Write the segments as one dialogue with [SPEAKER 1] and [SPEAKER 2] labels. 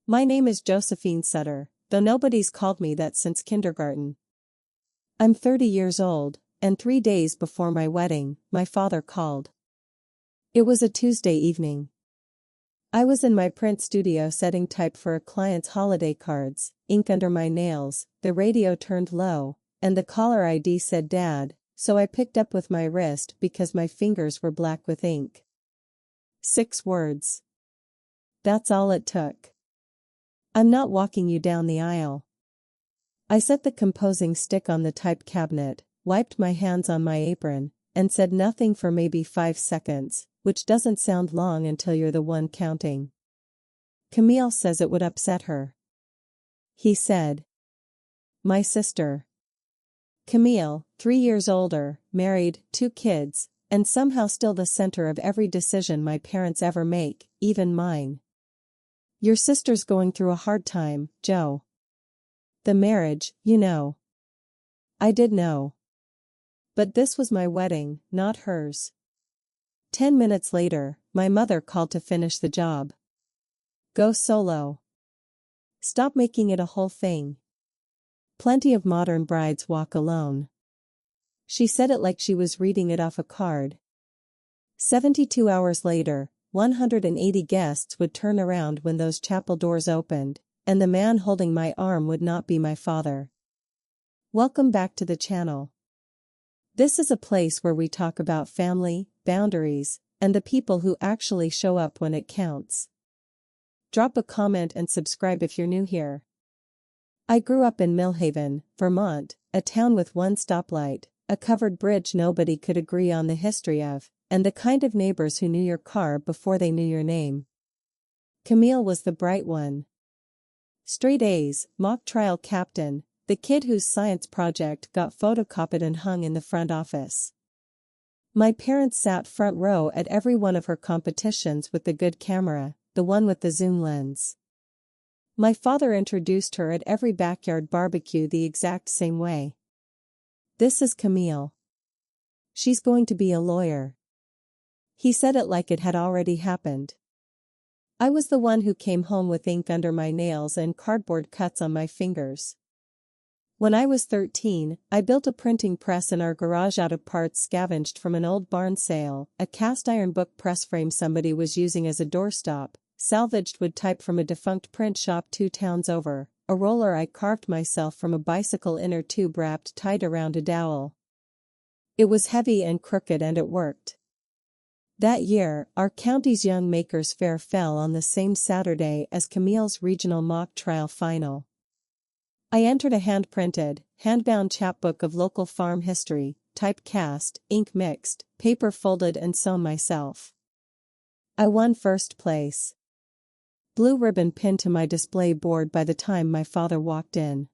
[SPEAKER 1] My name is Josephine Sutter, though nobody's called me that since kindergarten. I'm 30 years old, and 3 days before my wedding, my father called. It was a Tuesday evening. I was in my print studio setting type for a client's holiday cards, ink under my nails, the radio turned low, and the caller ID said Dad, so I picked up with my wrist because my fingers were black with ink. 6 words. That's all it took. I'm not walking you down the aisle. I set the composing stick on the type cabinet, wiped my hands on my apron, and said nothing for maybe 5 seconds, which doesn't sound long until you're the one counting. Camille says it would upset her. He said. My sister. Camille, 3 years older, married, 2 kids, and somehow still the center of every decision my parents ever make, even mine. Your sister's going through a hard time, Joe. The marriage, you know. I did know. But this was my wedding, not hers. 10 minutes later, my mother called to finish the job. Go solo. Stop making it a whole thing. Plenty of modern brides walk alone. She said it like she was reading it off a card. 72 hours later, 180 guests would turn around when those chapel doors opened, and the man holding my arm would not be my father. Welcome back to the channel. This is a place where we talk about family, boundaries, and the people who actually show up when it counts. Drop a comment and subscribe if you're new here. I grew up in Millhaven, Vermont, a town with one stoplight, a covered bridge nobody could agree on the history of, and the kind of neighbors who knew your car before they knew your name. Camille was the bright one. Straight A's, mock trial captain, the kid whose science project got photocopied and hung in the front office. My parents sat front row at every one of her competitions with the good camera, the one with the zoom lens. My father introduced her at every backyard barbecue the exact same way. This is Camille. She's going to be a lawyer. He said it like it had already happened. I was the one who came home with ink under my nails and cardboard cuts on my fingers. When I was 13, I built a printing press in our garage out of parts scavenged from an old barn sale, a cast iron book press frame somebody was using as a doorstop, salvaged wood type from a defunct print shop 2 towns over, a roller I carved myself from a bicycle inner tube wrapped tight around a dowel. It was heavy and crooked and it worked. That year, our county's Young Makers Fair fell on the same Saturday as Camille's regional mock trial final. I entered a hand-printed, hand-bound chapbook of local farm history, type cast, ink mixed, paper folded and sewn myself. I won first place. Blue ribbon pinned to my display board by the time my father walked in.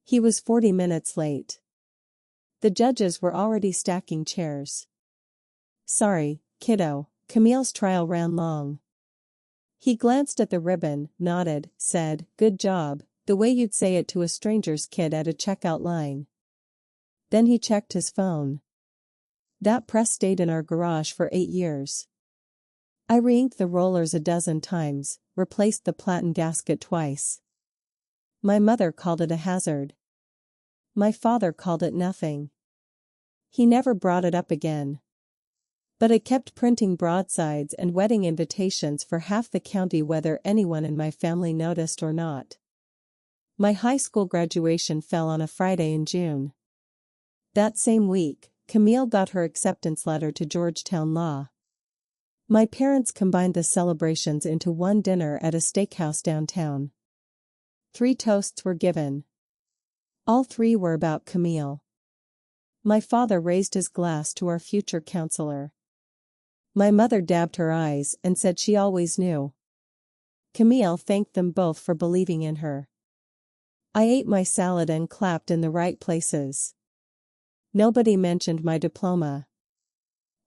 [SPEAKER 1] He was 40 minutes late. The judges were already stacking chairs. Sorry, kiddo, Camille's trial ran long. He glanced at the ribbon, nodded, said, good job, the way you'd say it to a stranger's kid at a checkout line. Then he checked his phone. That press stayed in our garage for 8 years. I re-inked the rollers a dozen times, replaced the platen gasket twice. My mother called it a hazard. My father called it nothing. He never brought it up again. But I kept printing broadsides and wedding invitations for half the county whether anyone in my family noticed or not. My high school graduation fell on a Friday in June. That same week, Camille got her acceptance letter to Georgetown Law. My parents combined the celebrations into one dinner at a steakhouse downtown. 3 toasts were given. All 3 were about Camille. My father raised his glass to our future counselor. My mother dabbed her eyes and said she always knew. Camille thanked them both for believing in her. I ate my salad and clapped in the right places. Nobody mentioned my diploma.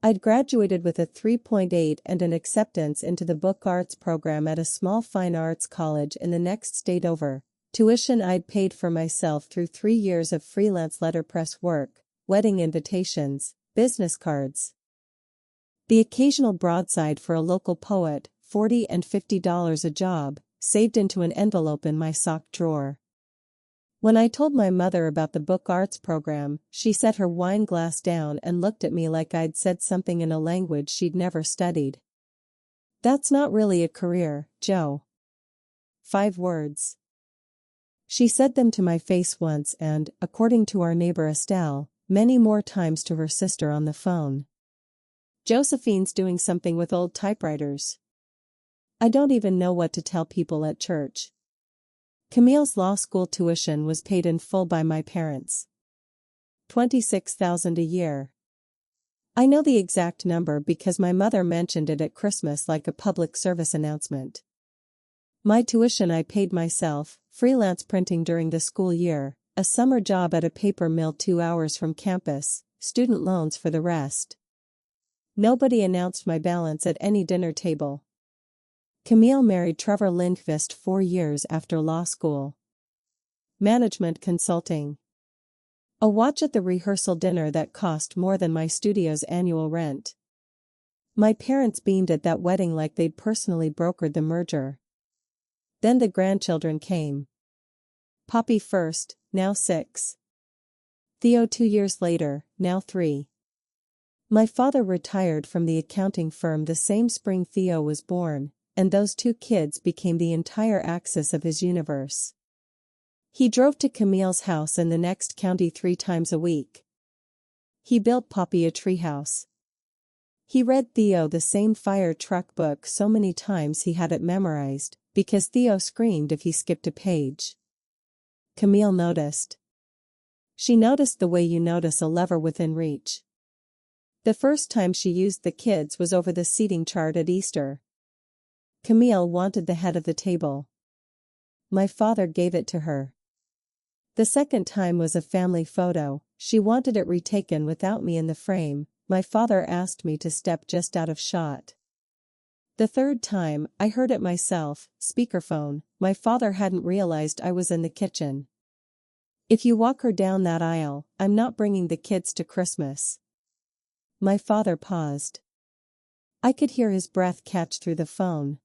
[SPEAKER 1] I'd graduated with a 3.8 and an acceptance into the book arts program at a small fine arts college in the next state over, tuition I'd paid for myself through 3 years of freelance letterpress work, wedding invitations, business cards. The occasional broadside for a local poet, $40 and $50 a job, saved into an envelope in my sock drawer. When I told my mother about the book arts program, she set her wine glass down and looked at me like I'd said something in a language she'd never studied. "That's not really a career, Joe." 5 words. She said them to my face once and, according to our neighbor Estelle, many more times to her sister on the phone. "Josephine's doing something with old typewriters." I don't even know what to tell people at church. Camille's law school tuition was paid in full by my parents. $26,000 a year. I know the exact number because my mother mentioned it at Christmas like a public service announcement. My tuition I paid myself, freelance printing during the school year, a summer job at a paper mill 2 hours from campus, student loans for the rest. Nobody announced my balance at any dinner table. Camille married Trevor Lindqvist 4 years after law school. Management consulting. A watch at the rehearsal dinner that cost more than my studio's annual rent. My parents beamed at that wedding like they'd personally brokered the merger. Then the grandchildren came. Poppy first, now 6. Theo 2 years later, now 3. My father retired from the accounting firm the same spring Theo was born, and those 2 kids became the entire axis of his universe. He drove to Camille's house in the next county 3 times a week. He built Poppy a treehouse. He read Theo the same fire truck book so many times he had it memorized, because Theo screamed if he skipped a page. Camille noticed. She noticed the way you notice a lever within reach. The first time she used the kids was over the seating chart at Easter. Camille wanted the head of the table. My father gave it to her. The second time was a family photo. She wanted it retaken without me in the frame. My father asked me to step just out of shot. The third time, I heard it myself, speakerphone. My father hadn't realized I was in the kitchen. "If you walk her down that aisle, I'm not bringing the kids to Christmas." My father paused. I could hear his breath catch through the phone.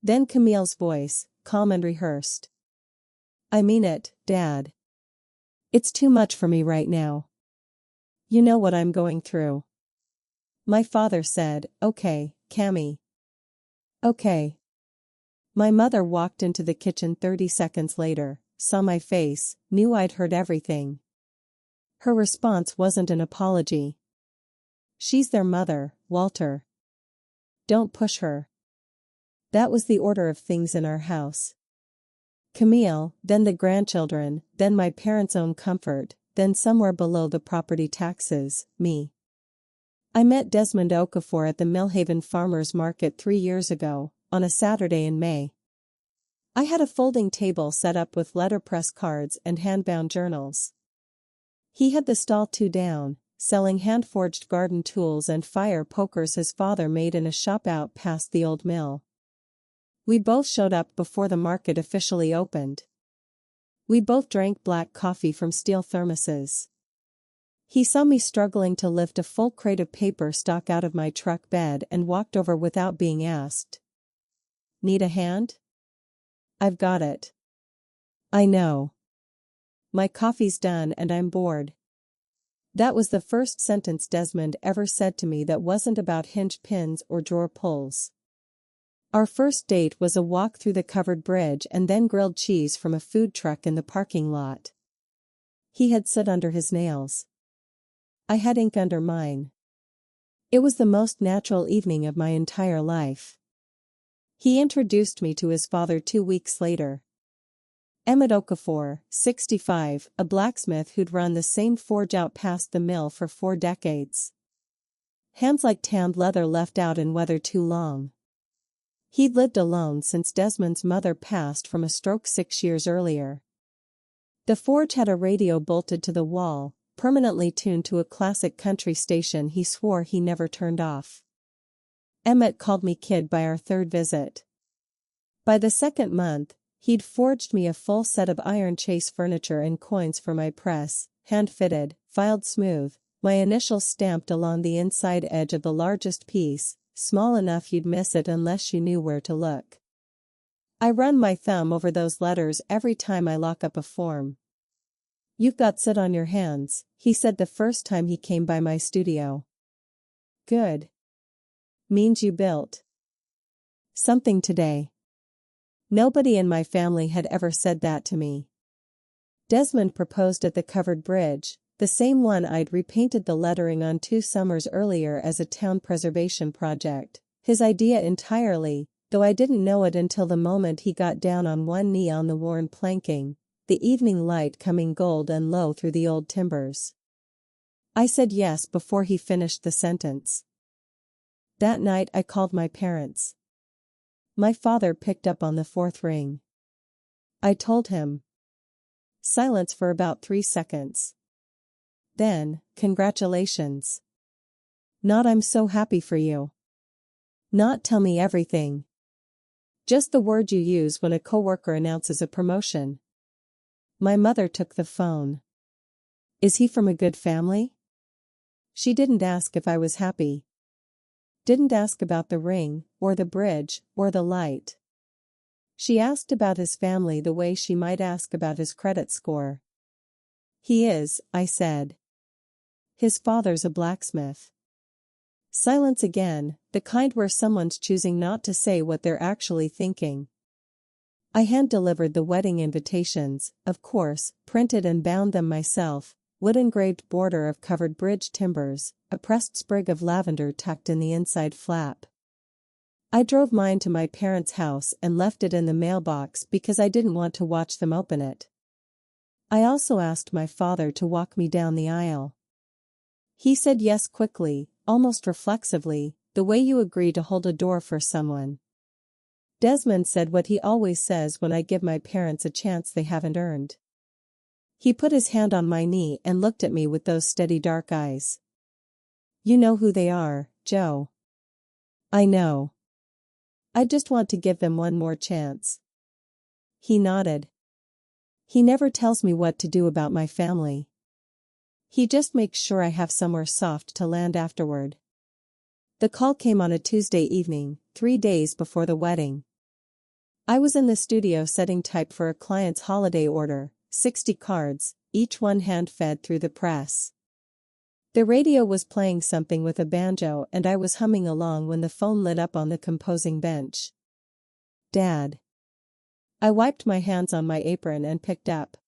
[SPEAKER 1] Then Camille's voice, calm and rehearsed. "I mean it, Dad. It's too much for me right now. You know what I'm going through." My father said, "Okay, Cammy. Okay." My mother walked into the kitchen 30 seconds later, saw my face, knew I'd heard everything. Her response wasn't an apology. "She's their mother, Walter. Don't push her." That was the order of things in our house. Camille, then the grandchildren, then my parents' own comfort, then somewhere below the property taxes, me. I met Desmond Okafor at the Millhaven Farmers Market 3 years ago, on a Saturday in May. I had a folding table set up with letterpress cards and hand-bound journals. He had the stall 2 down, selling hand-forged garden tools and fire pokers his father made in a shop out past the old mill. We both showed up before the market officially opened. We both drank black coffee from steel thermoses. He saw me struggling to lift a full crate of paper stock out of my truck bed and walked over without being asked. "Need a hand?" "I've got it." "I know. My coffee's done and I'm bored." That was the first sentence Desmond ever said to me that wasn't about hinge pins or drawer pulls. Our first date was a walk through the covered bridge and then grilled cheese from a food truck in the parking lot. He had soot under his nails. I had ink under mine. It was the most natural evening of my entire life. He introduced me to his father 2 weeks later. Emmett Okafor, 65, a blacksmith who'd run the same forge out past the mill for 4 decades. Hands like tanned leather left out in weather too long. He'd lived alone since Desmond's mother passed from a stroke 6 years earlier. The forge had a radio bolted to the wall, permanently tuned to a classic country station he swore he never turned off. Emmett called me kid by our 3rd visit. By the 2nd month, he'd forged me a full set of iron chase furniture and coins for my press, hand-fitted, filed smooth, my initials stamped along the inside edge of the largest piece, small enough you'd miss it unless you knew where to look. I run my thumb over those letters every time I lock up a form. "You've got soot on your hands," he said the first time he came by my studio. "Good. Means you built something today." Nobody in my family had ever said that to me. Desmond proposed at the covered bridge, the same one I'd repainted the lettering on 2 summers earlier as a town preservation project, his idea entirely, though I didn't know it until the moment he got down on one knee on the worn planking, the evening light coming gold and low through the old timbers. I said yes before he finished the sentence. That night I called my parents. My father picked up on the 4th ring. I told him. Silence for about 3 seconds. Then, "Congratulations." Not "I'm so happy for you." Not "tell me everything." Just the word you use when a coworker announces a promotion. My mother took the phone. "Is he from a good family?" She didn't ask if I was happy. Didn't ask about the ring, or the bridge, or the light. She asked about his family the way she might ask about his credit score. "He is," I said. "His father's a blacksmith." Silence again, the kind where someone's choosing not to say what they're actually thinking. I hand-delivered the wedding invitations, of course, printed and bound them myself, wood-engraved border of covered bridge timbers, a pressed sprig of lavender tucked in the inside flap. I drove mine to my parents' house and left it in the mailbox because I didn't want to watch them open it. I also asked my father to walk me down the aisle. He said yes quickly, almost reflexively, the way you agree to hold a door for someone. Desmond said what he always says when I give my parents a chance they haven't earned. He put his hand on my knee and looked at me with those steady dark eyes. "You know who they are, Joe." "I know. I just want to give them one more chance." He nodded. "He never tells me what to do about my family. He just makes sure I have somewhere soft to land afterward." The call came on a Tuesday evening, 3 days before the wedding. I was in the studio setting type for a client's holiday order, 60 cards, each one hand-fed through the press. The radio was playing something with a banjo and I was humming along when the phone lit up on the composing bench. "Dad." I wiped my hands on my apron and picked up.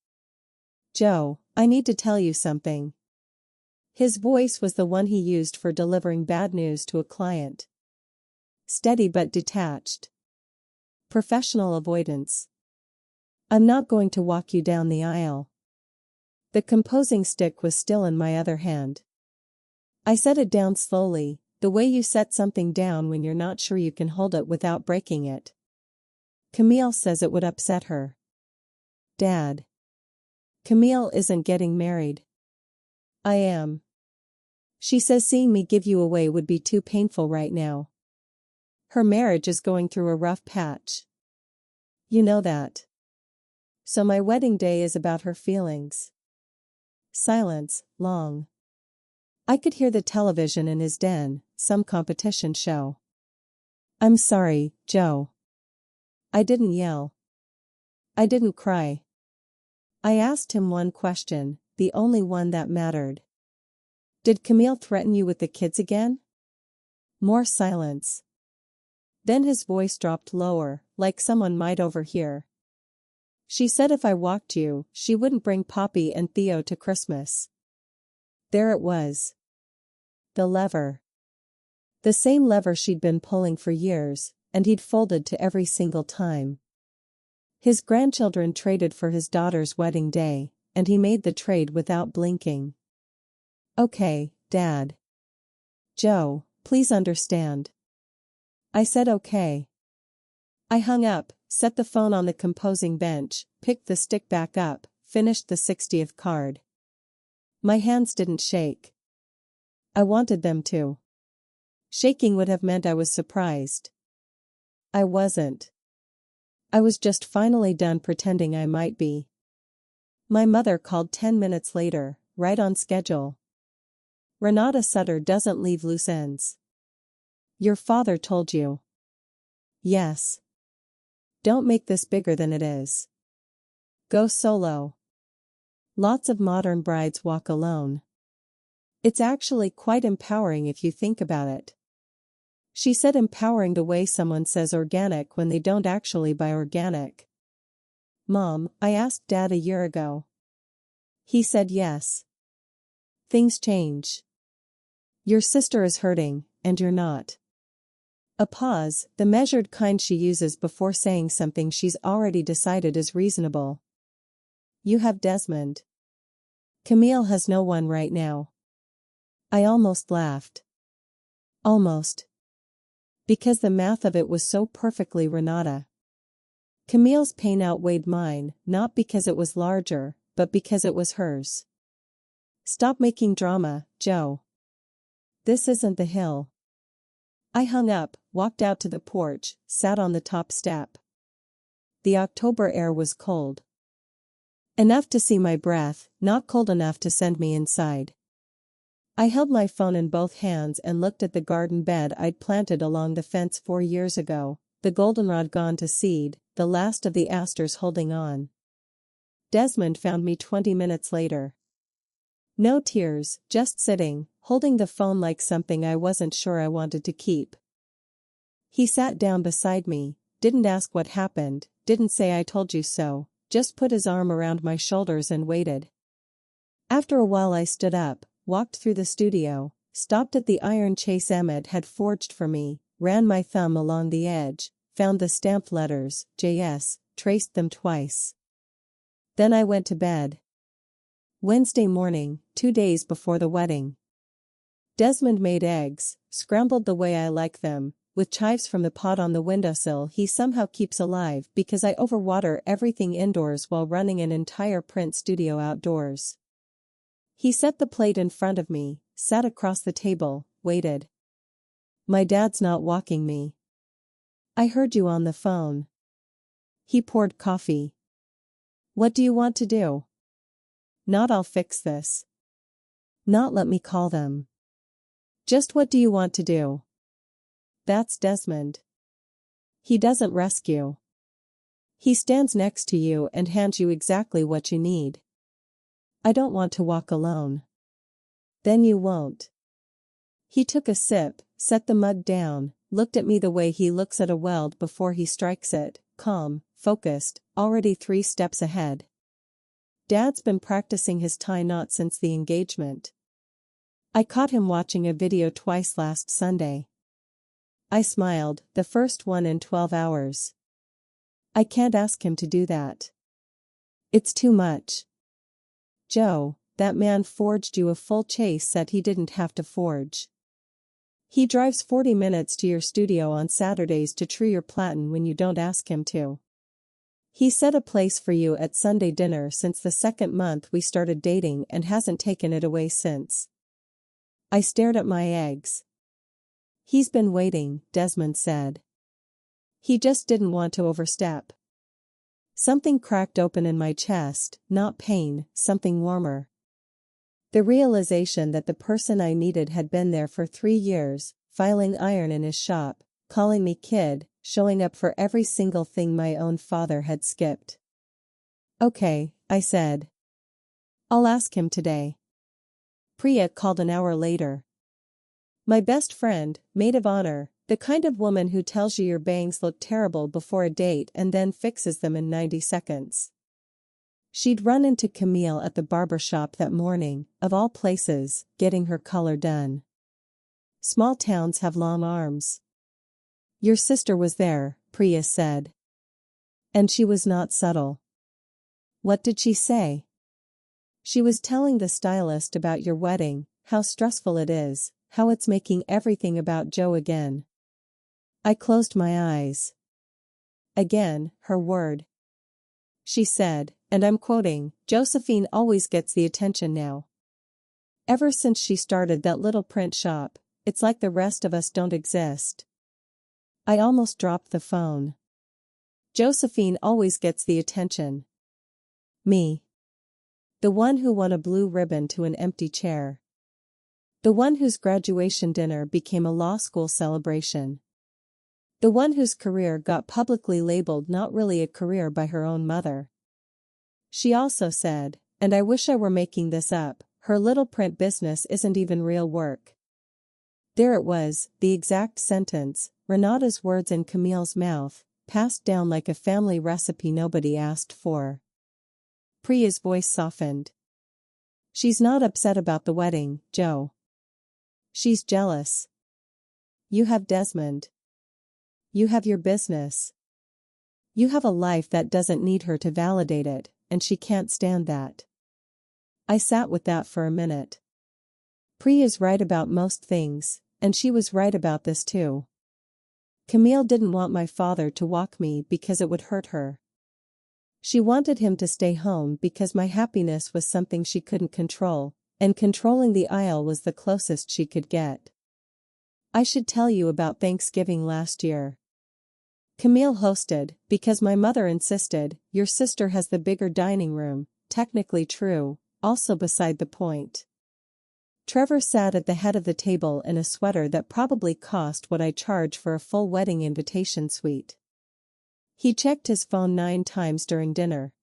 [SPEAKER 1] "Joe, I need to tell you something." His voice was the one he used for delivering bad news to a client. Steady but detached. Professional avoidance. "I'm not going to walk you down the aisle." The composing stick was still in my other hand. I set it down slowly, the way you set something down when you're not sure you can hold it without breaking it. "Camille says it would upset her." "Dad." "Camille isn't getting married." "I am. She says seeing me give you away would be too painful right now. Her marriage is going through a rough patch. You know that. So my wedding day is about her feelings." Silence, long. I could hear the television in his den, some competition show. "I'm sorry, Joe." I didn't yell. I didn't cry. I asked him one question, the only one that mattered. "Did Camille threaten you with the kids again?" More silence. Then his voice dropped lower, like someone might overhear. "She said if I walked you, she wouldn't bring Poppy and Theo to Christmas." There it was. The lever. The same lever she'd been pulling for years, and he'd folded to every single time. His grandchildren traded for his daughter's wedding day, and he made the trade without blinking. "Okay, Dad. Joe, please understand." I said okay. I hung up, set the phone on the composing bench, picked the stick back up, finished the 60th card. My hands didn't shake. I wanted them to. Shaking would have meant I was surprised. I wasn't. I was just finally done pretending I might be. My mother called 10 minutes later, right on schedule. "Renata Sutter doesn't leave loose ends." "Your father told you?" "Yes." Don't make this bigger than it is. Go solo. Lots of modern brides walk alone. It's actually quite empowering if you think about it. She said empowering the way someone says organic when they don't actually buy organic. Mom, I asked Dad a year ago. He said yes. Things change. Your sister is hurting, and you're not. A pause, the measured kind she uses before saying something she's already decided is reasonable. You have Desmond. Camille has no one right now. I almost laughed. Almost. Because the math of it was so perfectly Renata. Camille's pain outweighed mine, not because it was larger, but because it was hers. Stop making drama, Joe. This isn't the hill. I hung up, walked out to the porch, sat on the top step. The October air was cold. Enough to see my breath, not cold enough to send me inside. I held my phone in both hands and looked at the garden bed I'd planted along the fence 4 years ago, the goldenrod gone to seed, the last of the asters holding on. Desmond found me 20 minutes later. No tears, just sitting, holding the phone like something I wasn't sure I wanted to keep. He sat down beside me, didn't ask what happened, didn't say I told you so, just put his arm around my shoulders and waited. After a while I stood up, walked through the studio, stopped at the iron chase Emmett had forged for me, ran my thumb along the edge, found the stamped letters, JS, traced them twice. Then I went to bed. Wednesday morning, 2 days before the wedding. Desmond made eggs, scrambled the way I like them, with chives from the pot on the windowsill he somehow keeps alive because I overwater everything indoors while running an entire print studio outdoors. He set the plate in front of me, sat across the table, waited. My dad's not walking me. I heard you on the phone. He poured coffee. What do you want to do? Not I'll fix this. Not let me call them. Just what do you want to do? That's Desmond. He doesn't rescue. He stands next to you and hands you exactly what you need. I don't want to walk alone. Then you won't. He took a sip, set the mug down, looked at me the way he looks at a weld before he strikes it, calm, focused, already 3 steps ahead. Dad's been practicing his tie knot since the engagement. I caught him watching a video twice last Sunday. I smiled, the first one in 12 hours. I can't ask him to do that. It's too much. Joe, that man forged you a full chase set he didn't have to forge. He drives 40 minutes to your studio on Saturdays to true your platen when you don't ask him to. He set a place for you at Sunday dinner since the 2nd month we started dating and hasn't taken it away since. I stared at my eggs. He's been waiting, Desmond said. He just didn't want to overstep. Something cracked open in my chest, not pain, something warmer. The realization that the person I needed had been there for 3 years, filing iron in his shop, calling me kid, showing up for every single thing my own father had skipped. Okay, I said. I'll ask him today. Priya called an hour later. My best friend, maid of honor, the kind of woman who tells you your bangs look terrible before a date and then fixes them in 90 seconds. She'd run into Camille at the barber shop that morning, of all places, getting her color done. Small towns have long arms. Your sister was there, Priya said. And she was not subtle. What did she say? She was telling the stylist about your wedding, how stressful it is, how it's making everything about Joe again. I closed my eyes. Again, her word. She said, and I'm quoting, Josephine always gets the attention now. Ever since she started that little print shop, it's like the rest of us don't exist. I almost dropped the phone. Josephine always gets the attention. Me. The one who won a blue ribbon to an empty chair. The one whose graduation dinner became a law school celebration. The one whose career got publicly labeled not really a career by her own mother. She also said, and I wish I were making this up, her little print business isn't even real work. There it was, the exact sentence, Renata's words in Camille's mouth, passed down like a family recipe nobody asked for. Priya's voice softened. She's not upset about the wedding, Joe. She's jealous. You have Desmond. You have your business. You have a life that doesn't need her to validate it, and she can't stand that. I sat with that for a minute. Priya's right about most things, and she was right about this too. Camille didn't want my father to walk me because it would hurt her. She wanted him to stay home because my happiness was something she couldn't control, and controlling the aisle was the closest she could get. I should tell you about Thanksgiving last year. Camille hosted, because my mother insisted. Your sister has the bigger dining room. Technically true, also beside the point. Trevor sat at the head of the table in a sweater that probably cost what I charge for a full wedding invitation suite. He checked his phone 9 times during dinner.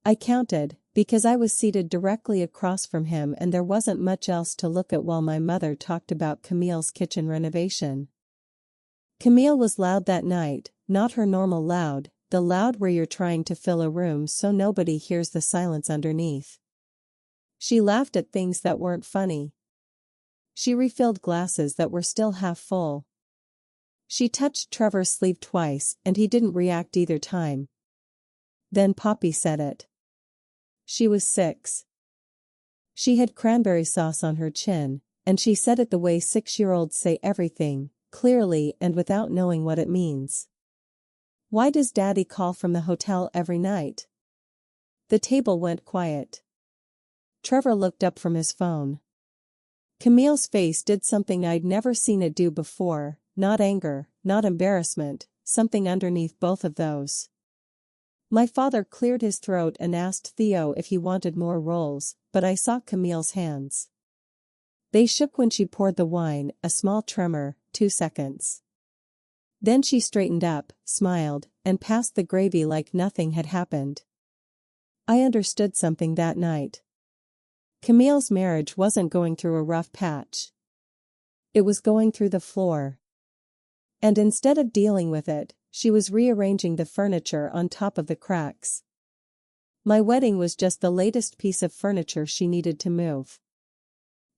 [SPEAKER 1] I counted, because I was seated directly across from him and there wasn't much else to look at while my mother talked about Camille's kitchen renovation. Camille was loud that night, not her normal loud, the loud where you're trying to fill a room so nobody hears the silence underneath. She laughed at things that weren't funny. She refilled glasses that were still half full. She touched Trevor's sleeve twice and he didn't react either time. Then Poppy said it. She was 6. She had cranberry sauce on her chin, and she said it the way 6-year-olds say everything, clearly and without knowing what it means. Why does Daddy call from the hotel every night? The table went quiet. Trevor looked up from his phone. Camille's face did something I'd never seen it do before, not anger, not embarrassment, something underneath both of those. My father cleared his throat and asked Theo if he wanted more rolls, but I saw Camille's hands. They shook when she poured the wine, a small tremor, 2 seconds. Then she straightened up, smiled, and passed the gravy like nothing had happened. I understood something that night. Camille's marriage wasn't going through a rough patch. It was going through the floor. And instead of dealing with it, she was rearranging the furniture on top of the cracks. My wedding was just the latest piece of furniture she needed to move.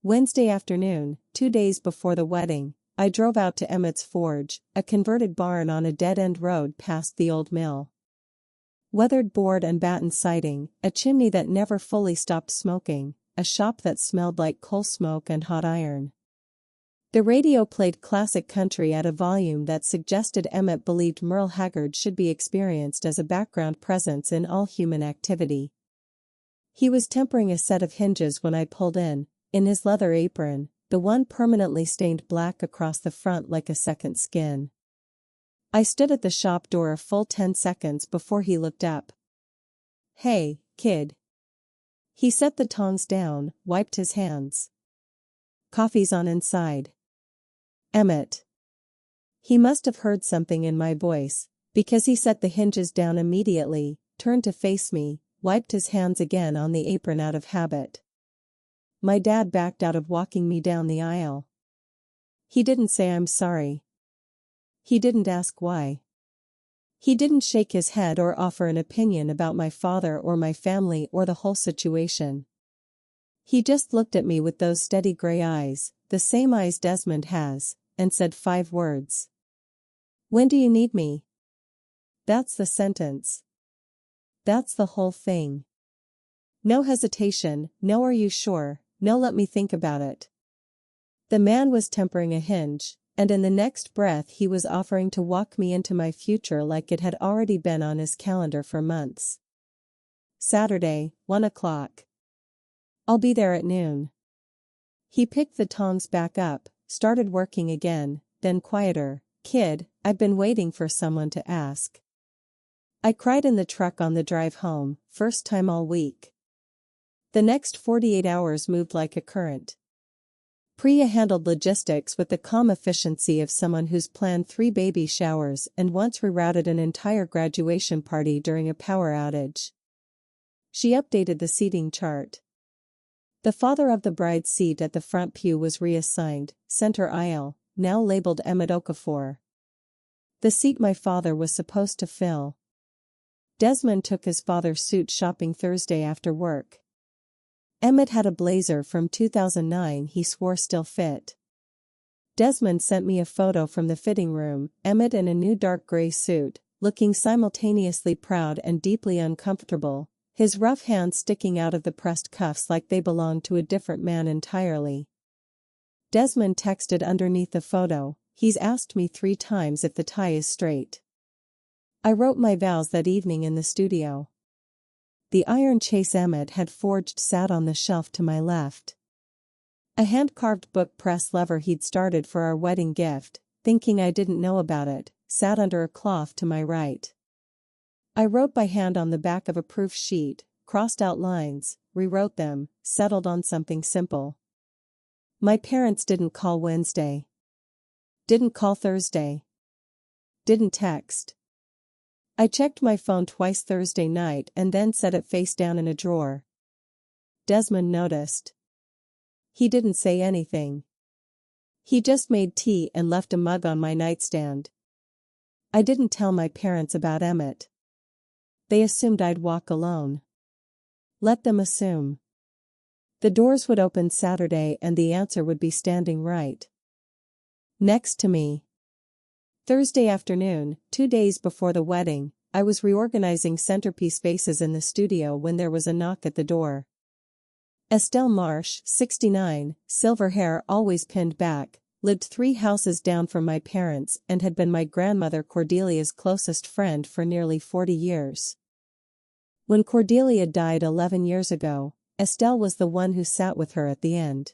[SPEAKER 1] Wednesday afternoon, 2 days before the wedding, I drove out to Emmett's forge, a converted barn on a dead-end road past the old mill. Weathered board and batten siding, a chimney that never fully stopped smoking, a shop that smelled like coal smoke and hot iron. The radio played classic country at a volume that suggested Emmett believed Merle Haggard should be experienced as a background presence in all human activity. He was tempering a set of hinges when I pulled in his leather apron, the one permanently stained black across the front like a second skin. I stood at the shop door a full 10 seconds before he looked up. "Hey, kid." He set the tongs down, wiped his hands. "Coffee's on inside." "Emmett." He must have heard something in my voice, because he set the hinges down immediately, turned to face me, wiped his hands again on the apron out of habit. My dad backed out of walking me down the aisle. He didn't say I'm sorry. He didn't ask why. He didn't shake his head or offer an opinion about my father or my family or the whole situation. He just looked at me with those steady gray eyes, the same eyes Desmond has, and said 5 words. "When do you need me?" That's the sentence. That's the whole thing. No hesitation, no "are you sure," no "let me think about it." The man was tempering a hinge, and in the next breath he was offering to walk me into my future like it had already been on his calendar for months. Saturday, 1 o'clock. I'll be there at noon. He picked the tongs back up, started working again, then quieter, "Kid, I've been waiting for someone to ask." I cried in the truck on the drive home, first time all week. The next 48 hours moved like a current. Priya handled logistics with the calm efficiency of someone who's planned 3 baby showers and once rerouted an entire graduation party during a power outage. She updated the seating chart. The father of the bride's seat at the front pew was reassigned, center aisle, now labeled Emmett Okafor. The seat my father was supposed to fill. Desmond took his father's suit shopping Thursday after work. Emmett had a blazer from 2009 he swore still fit. Desmond sent me a photo from the fitting room, Emmett in a new dark gray suit, looking simultaneously proud and deeply uncomfortable, his rough hands sticking out of the pressed cuffs like they belonged to a different man entirely. Desmond texted underneath the photo, "He's asked me 3 times if the tie is straight." I wrote my vows that evening in the studio. The iron chase Emmett had forged sat on the shelf to my left. A hand-carved book press lever he'd started for our wedding gift, thinking I didn't know about it, sat under a cloth to my right. I wrote by hand on the back of a proof sheet, crossed out lines, rewrote them, settled on something simple. My parents didn't call Wednesday. Didn't call Thursday. Didn't text. I checked my phone twice Thursday night and then set it face down in a drawer. Desmond noticed. He didn't say anything. He just made tea and left a mug on my nightstand. I didn't tell my parents about Emmett. They assumed I'd walk alone. Let them assume. The doors would open Saturday and the answer would be standing right next to me. Thursday afternoon, 2 days before the wedding, I was reorganizing centerpiece vases in the studio when there was a knock at the door. Estelle Marsh, 69, silver hair always pinned back, lived 3 houses down from my parents and had been my grandmother Cordelia's closest friend for nearly 40 years. When Cordelia died 11 years ago, Estelle was the one who sat with her at the end.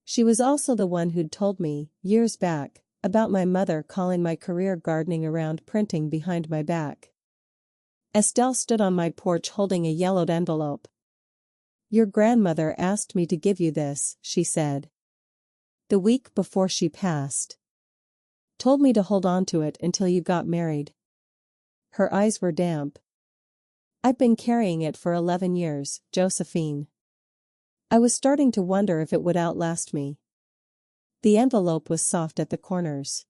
[SPEAKER 1] She was also the one who'd told me, years back, about my mother calling my career gardening around printing behind my back. Estelle stood on my porch holding a yellowed envelope. "Your grandmother asked me to give you this," she said. "The week before she passed. Told me to hold on to it until you got married." Her eyes were damp. "I've been carrying it for 11 years, Josephine. I was starting to wonder if it would outlast me." The envelope was soft at the corners.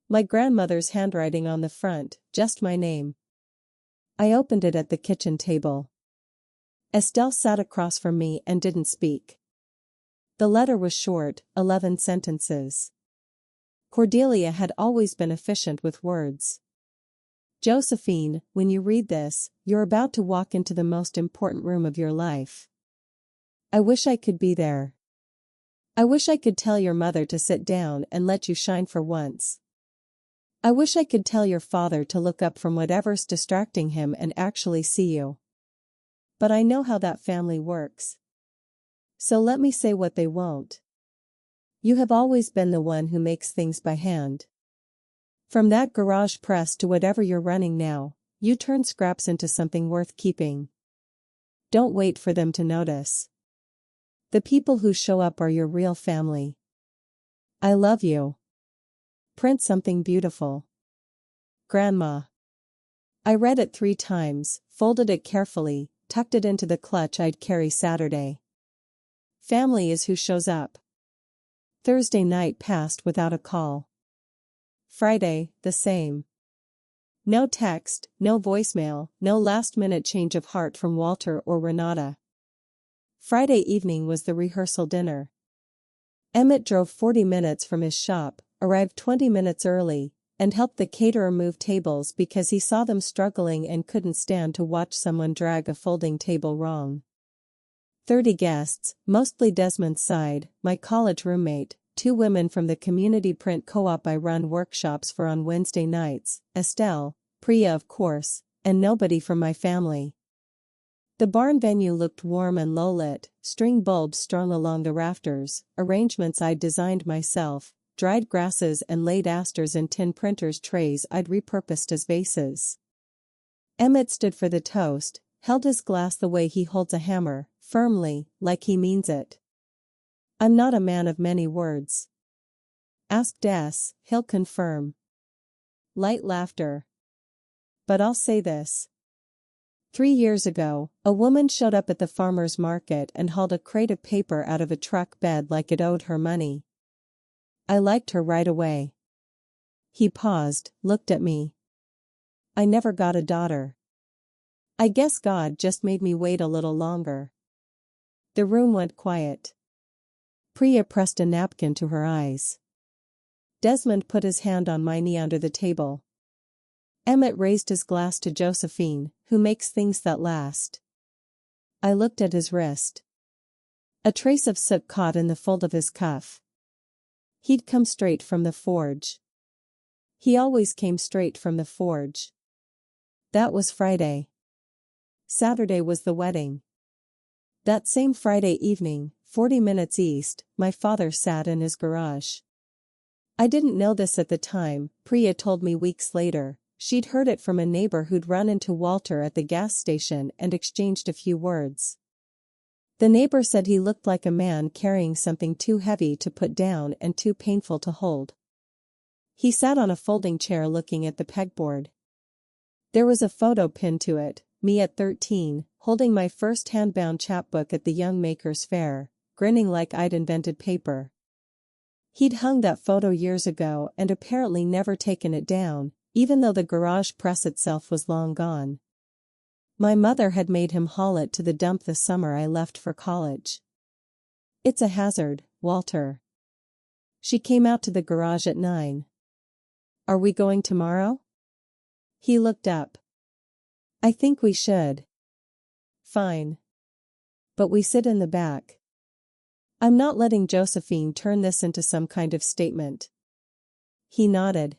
[SPEAKER 1] My grandmother's handwriting on the front, just my name. I opened it at the kitchen table. Estelle sat across from me and didn't speak. The letter was short, 11 sentences. Cordelia had always been efficient with words. "Josephine, when you read this, you're about to walk into the most important room of your life. I wish I could be there. I wish I could tell your mother to sit down and let you shine for once. I wish I could tell your father to look up from whatever's distracting him and actually see you. But I know how that family works. So let me say what they won't. You have always been the one who makes things by hand. From that garage press to whatever you're running now, you turn scraps into something worth keeping. Don't wait for them to notice. The people who show up are your real family. I love you. Print something beautiful. Grandma." I read it 3 times, folded it carefully, tucked it into the clutch I'd carry Saturday. Family is who shows up. Thursday night passed without a call. Friday, the same. No text, no voicemail, no last-minute change of heart from Walter or Renata. Friday evening was the rehearsal dinner. Emmett drove 40 minutes from his shop, arrived 20 minutes early, and helped the caterer move tables because he saw them struggling and couldn't stand to watch someone drag a folding table wrong. 30 guests, mostly Desmond's side, my college roommate, 2 women from the community print co-op I run workshops for on Wednesday nights, Estelle, Priya of course, and nobody from my family. The barn venue looked warm and low-lit, string bulbs strung along the rafters, arrangements I'd designed myself, dried grasses and laid asters in tin printers' trays I'd repurposed as vases. Emmett stood for the toast, held his glass the way he holds a hammer, firmly, like he means it. I'm not a man of many words. Ask Des, he'll confirm. Light laughter. But I'll say this. 3 years ago, a woman showed up at the farmer's market and hauled a crate of paper out of a truck bed like it owed her money. I liked her right away. He paused, looked at me. I never got a daughter. I guess God just made me wait a little longer. The room went quiet. Priya pressed a napkin to her eyes. Desmond put his hand on my knee under the table. Emmett raised his glass to Josephine, who makes things that last. I looked at his wrist. A trace of soot caught in the fold of his cuff. He'd come straight from the forge. He always came straight from the forge. That was Friday. Saturday was the wedding. That same Friday evening, 40 minutes east, my father sat in his garage. I didn't know this at the time, Priya told me weeks later. She'd heard it from a neighbor who'd run into Walter at the gas station and exchanged a few words. The neighbor said he looked like a man carrying something too heavy to put down and too painful to hold. He sat on a folding chair looking at the pegboard. There was a photo pinned to it, me at 13, holding my first hand-bound chapbook at the Young Makers Fair, grinning like I'd invented paper. He'd hung that photo years ago and apparently never taken it down, even though the garage press itself was long gone. My mother had made him haul it to the dump the summer I left for college. It's a hazard, Walter. She came out to the garage at 9. Are we going tomorrow? He looked up. I think we should. Fine. But we sit in the back. I'm not letting Josephine turn this into some kind of statement. He nodded.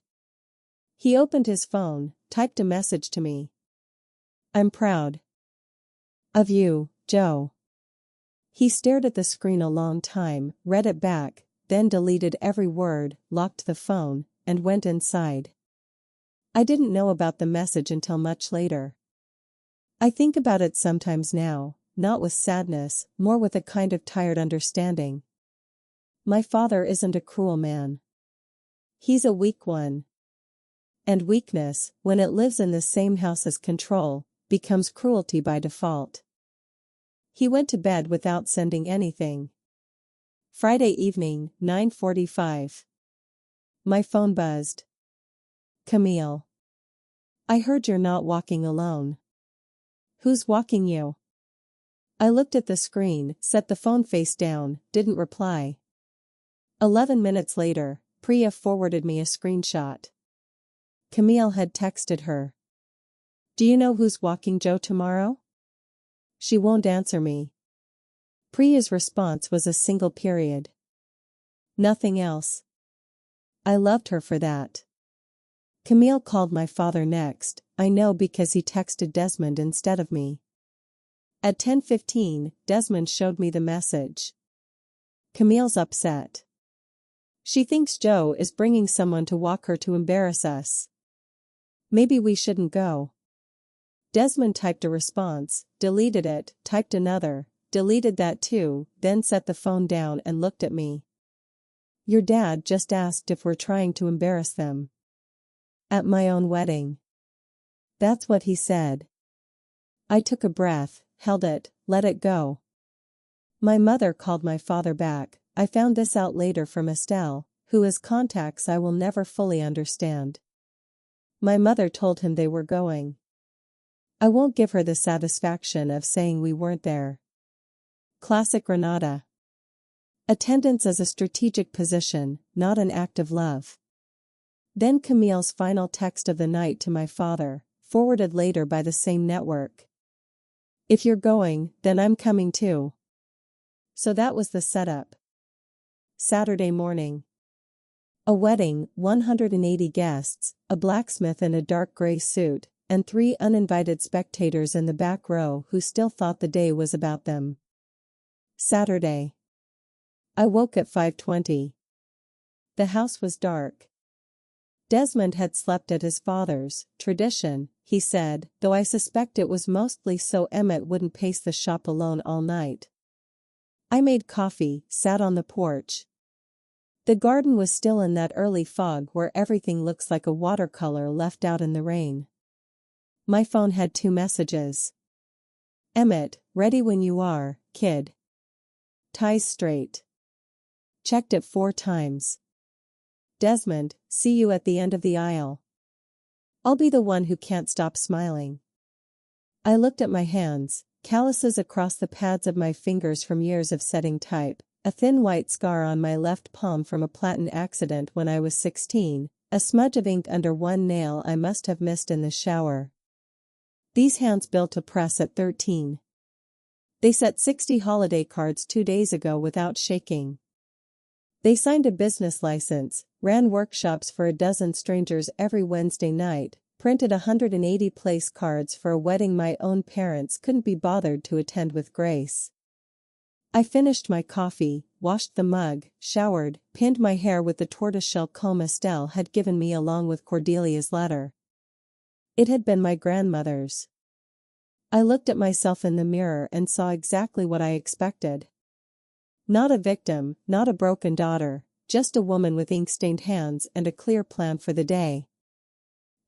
[SPEAKER 1] He opened his phone, typed a message to me. I'm proud of you, Joe. He stared at the screen a long time, read it back, then deleted every word, locked the phone, and went inside. I didn't know about the message until much later. I think about it sometimes now, not with sadness, more with a kind of tired understanding. My father isn't a cruel man. He's a weak one. And weakness, when it lives in the same house as control, becomes cruelty by default. He went to bed without sending anything. Friday evening, 9:45. My phone buzzed. Camille. I heard you're not walking alone. Who's walking you? I looked at the screen, set the phone face down, didn't reply. 11 minutes later, Priya forwarded me a screenshot. Camille had texted her. Do you know who's walking Joe tomorrow? She won't answer me. Priya's response was a single period. Nothing else. I loved her for that. Camille called my father next, I know because he texted Desmond instead of me. At 10:15, Desmond showed me the message. Camille's upset. She thinks Joe is bringing someone to walk her to embarrass us. Maybe we shouldn't go. Desmond typed a response, deleted it, typed another, deleted that too, then set the phone down and looked at me. Your dad just asked if we're trying to embarrass them. At my own wedding. That's what he said. I took a breath, held it, let it go. My mother called my father back. I found this out later from Estelle, who has contacts I will never fully understand. My mother told him they were going. I won't give her the satisfaction of saying we weren't there. Classic Renata. Attendance as a strategic position, not an act of love. Then Camille's final text of the night to my father, forwarded later by the same network. If you're going, then I'm coming too. So that was the setup. Saturday morning. A wedding, 180 guests, a blacksmith in a dark gray suit, and 3 uninvited spectators in the back row who still thought the day was about them. Saturday. I woke at 5:20. The house was dark. Desmond had slept at his father's, tradition, he said, though I suspect it was mostly so Emmett wouldn't pace the shop alone all night. I made coffee, sat on the porch. The garden was still in that early fog where everything looks like a watercolor left out in the rain. My phone had 2 messages. Emmett, ready when you are, kid. Ties straight. Checked it 4 times. Desmond, see you at the end of the aisle. I'll be the one who can't stop smiling. I looked at my hands, calluses across the pads of my fingers from years of setting type, a thin white scar on my left palm from a platen accident when I was 16, a smudge of ink under one nail I must have missed in the shower. These hands built a press at 13. They set 60 holiday cards 2 days ago without shaking. They signed a business license, ran workshops for a dozen strangers every Wednesday night, printed 180 place cards for a wedding my own parents couldn't be bothered to attend with grace. I finished my coffee, washed the mug, showered, pinned my hair with the tortoiseshell comb Estelle had given me along with Cordelia's letter. It had been my grandmother's. I looked at myself in the mirror and saw exactly what I expected. Not a victim, not a broken daughter, just a woman with ink-stained hands and a clear plan for the day.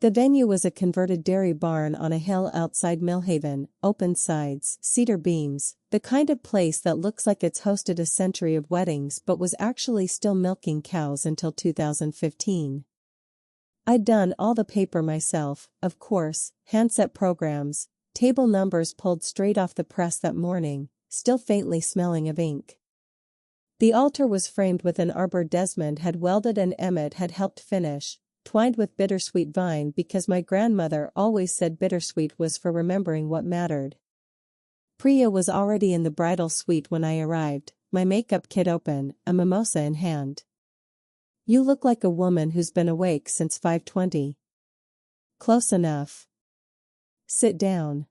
[SPEAKER 1] The venue was a converted dairy barn on a hill outside Millhaven, open sides, cedar beams, the kind of place that looks like it's hosted a century of weddings but was actually still milking cows until 2015. I'd done all the paper myself, of course, handset programs, table numbers pulled straight off the press that morning, still faintly smelling of ink. The altar was framed with an arbor Desmond had welded and Emmett had helped finish, twined with bittersweet vine because my grandmother always said bittersweet was for remembering what mattered. Priya was already in the bridal suite when I arrived, my makeup kit open, a mimosa in hand. You look like a woman who's been awake since 5:20. Close enough. Sit down.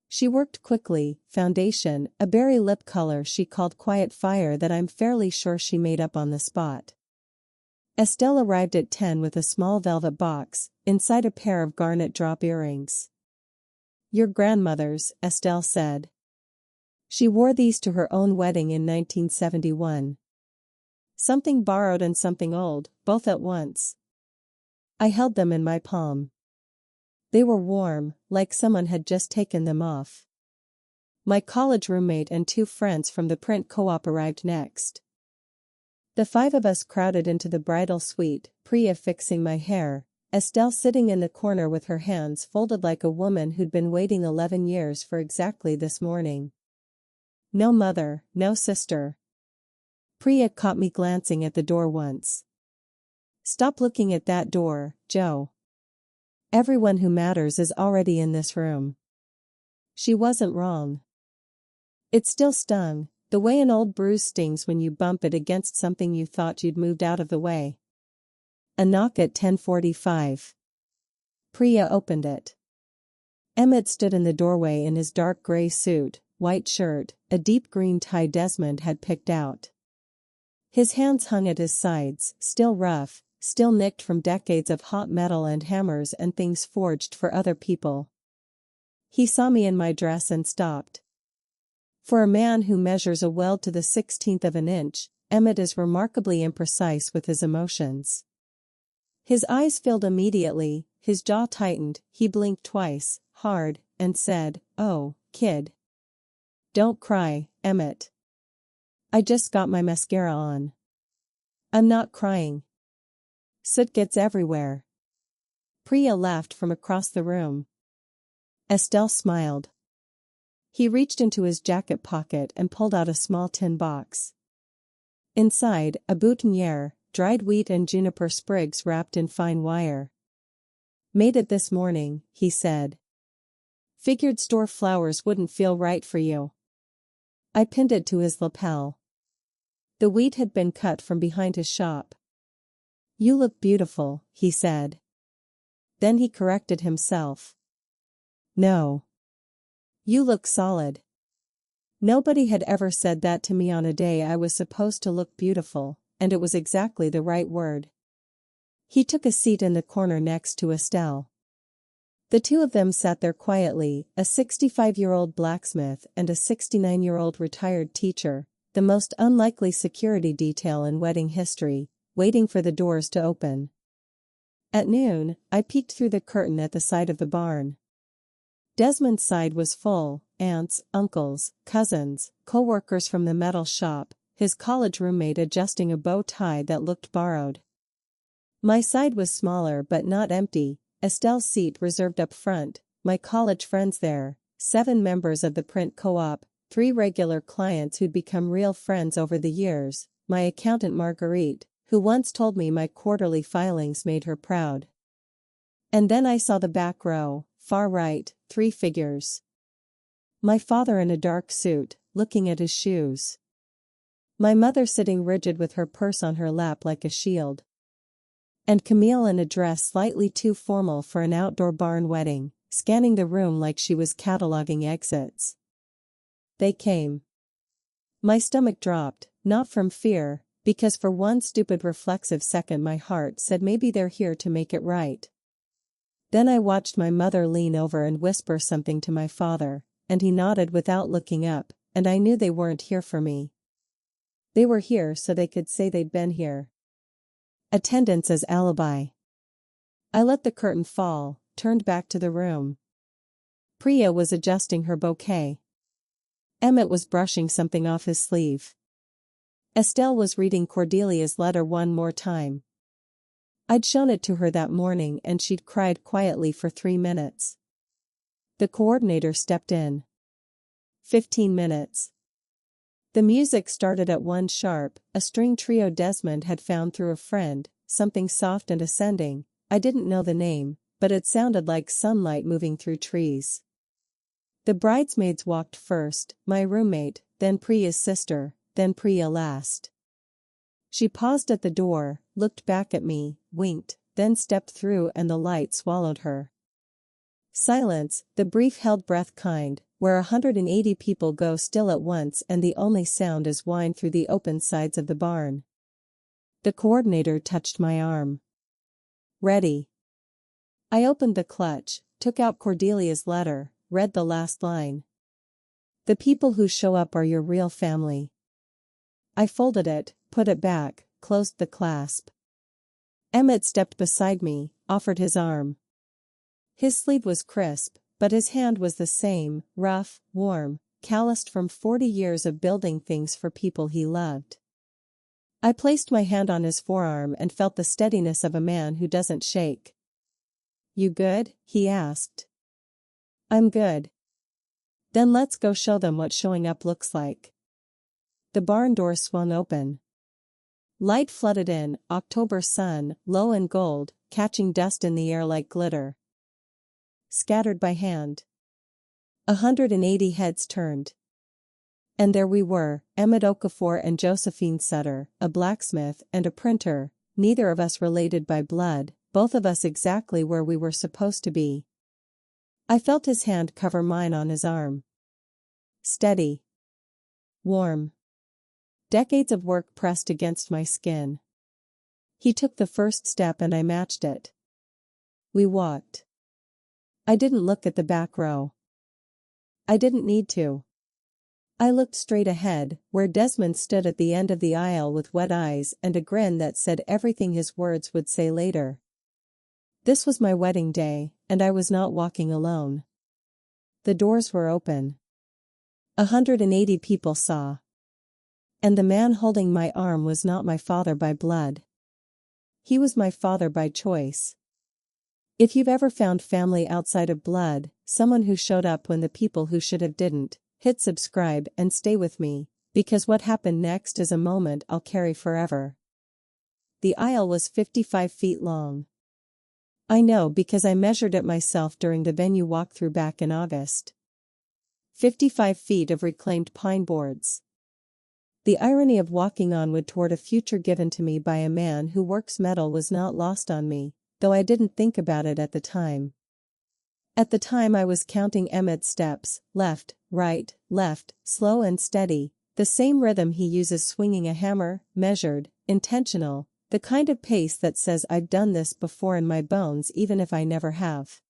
[SPEAKER 1] She worked quickly, foundation, a berry lip color she called quiet fire that I'm fairly sure she made up on the spot. Estelle arrived at 10 with a small velvet box, inside a pair of garnet drop earrings. Your grandmother's, Estelle said. She wore these to her own wedding in 1971. Something borrowed and something old, both at once. I held them in my palm. They were warm, like someone had just taken them off. My college roommate and 2 friends from the print co-op arrived next. The 5 of us crowded into the bridal suite, Priya fixing my hair, Estelle sitting in the corner with her hands folded like a woman who'd been waiting 11 years for exactly this morning. No mother, no sister. Priya caught me glancing at the door once. Stop looking at that door, Joe. Everyone who matters is already in this room. She wasn't wrong. It still stung, the way an old bruise stings when you bump it against something you thought you'd moved out of the way. A knock at 10:45. Priya opened it. Emmett stood in the doorway in his dark gray suit, white shirt, a deep green tie Desmond had picked out. His hands hung at his sides, still rough, still nicked from decades of hot metal and hammers and things forged for other people. He saw me in my dress and stopped. For a man who measures a weld to the 16th of an inch, Emmett is remarkably imprecise with his emotions. His eyes filled immediately, his jaw tightened, he blinked twice, hard, and said, "Oh, kid. Don't cry, Emmett. I just got my mascara on. I'm not crying. Soot gets everywhere." Priya laughed from across the room. Estelle smiled. He reached into his jacket pocket and pulled out a small tin box. Inside, a boutonniere, dried wheat and juniper sprigs wrapped in fine wire. Made it this morning, he said. Figured store flowers wouldn't feel right for you. I pinned it to his lapel. The wheat had been cut from behind his shop. You look beautiful, he said. Then he corrected himself. No. You look solid. Nobody had ever said that to me on a day I was supposed to look beautiful, and it was exactly the right word. He took a seat in the corner next to Estelle. The 2 of them sat there quietly, a 65-year-old blacksmith and a 69-year-old retired teacher, the most unlikely security detail in wedding history, waiting for the doors to open. At noon, I peeked through the curtain at the side of the barn. Desmond's side was full: aunts, uncles, cousins, co-workers from the metal shop, his college roommate adjusting a bow tie that looked borrowed. My side was smaller but not empty, Estelle's seat reserved up front, my college friends there, 7 members of the print co-op, 3 regular clients who'd become real friends over the years, my accountant Marguerite, who once told me my quarterly filings made her proud. And then I saw the back row, far right, 3 figures. My father in a dark suit, looking at his shoes. My mother sitting rigid with her purse on her lap like a shield. And Camille in a dress slightly too formal for an outdoor barn wedding, scanning the room like she was cataloging exits. They came. My stomach dropped, not from fear, because for one stupid reflexive second my heart said maybe they're here to make it right. Then I watched my mother lean over and whisper something to my father, and he nodded without looking up, and I knew they weren't here for me. They were here so they could say they'd been here. Attendance as alibi. I let the curtain fall, turned back to the room. Priya was adjusting her bouquet. Emmett was brushing something off his sleeve. Estelle was reading Cordelia's letter one more time. I'd shown it to her that morning and she'd cried quietly for 3 minutes. The coordinator stepped in. 15 minutes. The music started at 1 sharp, a string trio Desmond had found through a friend, something soft and ascending. I didn't know the name, but it sounded like sunlight moving through trees. The bridesmaids walked first, my roommate, then Priya's sister, then Priya last. She paused at the door, looked back at me, winked, then stepped through and the light swallowed her. Silence, the brief held breath kind, where 180 people go still at once and the only sound is whine through the open sides of the barn. The coordinator touched my arm. Ready. I opened the clutch, took out Cordelia's letter, read the last line. The people who show up are your real family. I folded it, put it back, closed the clasp. Emmett stepped beside me, offered his arm. His sleeve was crisp, but his hand was the same, rough, warm, calloused from 40 years of building things for people he loved. I placed my hand on his forearm and felt the steadiness of a man who doesn't shake. You good? He asked. I'm good. Then let's go show them what showing up looks like. The barn door swung open. Light flooded in, October sun, low and gold, catching dust in the air like glitter. Scattered by hand. 180 heads turned. And there we were, Emmett Okafor and Josephine Sutter, a blacksmith and a printer, neither of us related by blood, both of us exactly where we were supposed to be. I felt his hand cover mine on his arm. Steady. Warm. Decades of work pressed against my skin. He took the first step and I matched it. We walked. I didn't look at the back row. I didn't need to. I looked straight ahead, where Desmond stood at the end of the aisle with wet eyes and a grin that said everything his words would say later. This was my wedding day, and I was not walking alone. The doors were open. 180 people saw. And the man holding my arm was not my father by blood. He was my father by choice. If you've ever found family outside of blood, someone who showed up when the people who should have didn't, hit subscribe and stay with me, because what happened next is a moment I'll carry forever. The aisle was 55 feet long. I know because I measured it myself during the venue walkthrough back in August. 55 feet of reclaimed pine boards. The irony of walking onward toward a future given to me by a man who works metal was not lost on me, though I didn't think about it at the time. At the time I was counting Emmett's steps, left, slow and steady, the same rhythm he uses swinging a hammer, measured, intentional, the kind of pace that says I've done this before in my bones even if I never have.